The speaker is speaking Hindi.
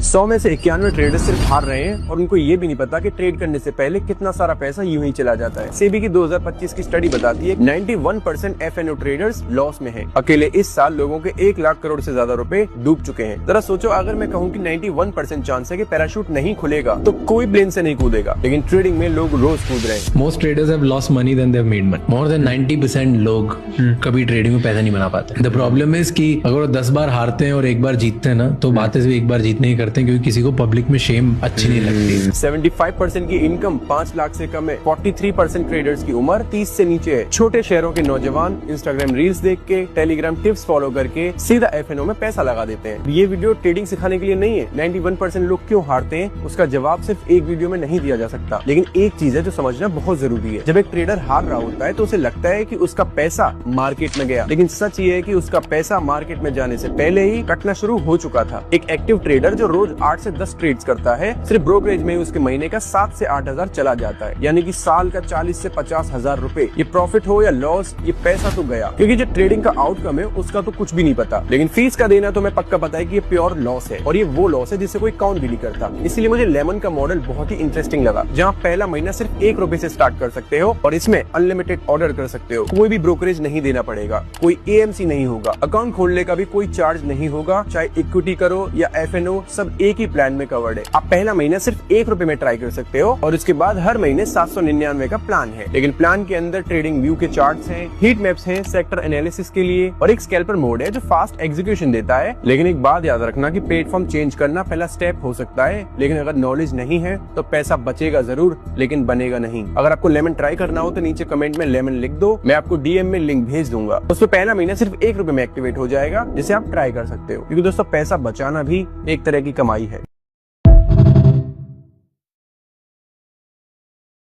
100 में से 91 ट्रेडर्स सिर्फ हार रहे हैं और उनको ये भी नहीं पता कि ट्रेड करने से पहले कितना सारा पैसा यूं ही चला जाता है। सेबी की 2025 की स्टडी बताती है 91% एफएनओ ट्रेडर्स लॉस में हैं। अकेले इस साल लोगों के 1 लाख करोड़ से ज्यादा रुपए डूब चुके हैं। जरा सोचो, अगर मैं कहूँ कि 91% चांस है कि पैराशूट नहीं खुलेगा तो कोई प्लेन से नहीं कूदेगा, लेकिन ट्रेडिंग में लोग रोज कूद रहे हैं। Most traders have lost money then they have made money. More than 90% लोग कभी ट्रेडिंग में पैसा नहीं बना पाते। द प्रॉब्लम इज कि अगर वो 10 बार हारते हैं और 1 बार जीतते हैं ना, तो बातें सिर्फ 1 बार जीतने ही करते हैं, क्योंकि किसी को पब्लिक में शेम अच्छी नहीं लगती। 75% की इनकम 5 लाख से कम है। 43% ट्रेडर्स की उम्र 30 से नीचे है। छोटे शहरों के नौजवान इंस्टाग्राम रील्स देख के, टेलीग्राम टिप्स फॉलो करके सीधा एफएनओ में पैसा लगा देते हैं। ये वीडियो ट्रेडिंग सिखाने के लिए नहीं है। 91% लोग क्यों हारते हैं उसका जवाब सिर्फ एक वीडियो में नहीं दिया जा सकता, लेकिन एक चीज है जो समझना बहुत जरूरी है। जब एक ट्रेडर हार रहा होता है तो उसे लगता है कि उसका पैसा मार्केट में गया, लेकिन सच ये है कि उसका पैसा मार्केट में जाने से पहले ही कटना शुरू हो चुका था। एक एक्टिव ट्रेडर जो रोज 8 से 10 ट्रेड्स करता है, सिर्फ ब्रोकरेज में उसके महीने का 7 से 8 हजार चला जाता है, यानी कि साल का 40 से 50 हजार रुपए। ये प्रॉफिट हो या लॉस, ये पैसा तो गया, क्योंकि जो ट्रेडिंग का आउटकम है उसका तो कुछ भी नहीं पता। लेकिन फीस का देना तो मैं पक्का पता है कि ये प्योर लॉस है, और ये वो लॉस है जिसे कोई काउंट भी नहीं करता। इसलिए मुझे लेमन का मॉडल बहुत ही इंटरेस्टिंग लगा, जहाँ पहला महीना सिर्फ 1 रुपए से स्टार्ट कर सकते हो और इसमें अनलिमिटेड ऑर्डर कर सकते हो। कोई भी ब्रोकरेज नहीं देना पड़ेगा, कोई एएमसी नहीं होगा, अकाउंट खोलने का भी कोई चार्ज नहीं होगा। चाहे इक्विटी करो या एफएनओ, सब एक ही प्लान में कवर्ड है। आप पहला महीना सिर्फ 1 रुपए में ट्राई कर सकते हो और उसके बाद हर महीने 799 का प्लान है। लेकिन प्लान के अंदर ट्रेडिंग व्यू के चार्ट्स हैं, हीट मैप्स हैं सेक्टर एनालिसिस के लिए, और एक स्कैल्पर मोड है जो फास्ट एग्जीक्यूशन देता है। लेकिन एक बात याद रखना कि प्लेटफॉर्म चेंज करना पहला स्टेप हो सकता है, लेकिन अगर नॉलेज नहीं है तो पैसा बचेगा जरूर, लेकिन बनेगा नहीं। अगर आपको लेमन ट्राई करना हो तो नीचे कमेंट में लेमन लिख दो, मैं आपको डीएम में लिंक भेज दूंगा। उसमें पहला महीना सिर्फ 1 रुपए में एक्टिवेट हो जाएगा, जिसे आप ट्राई कर सकते हो, क्योंकि दोस्तों पैसा बचाना भी एक तरह की कमाई है।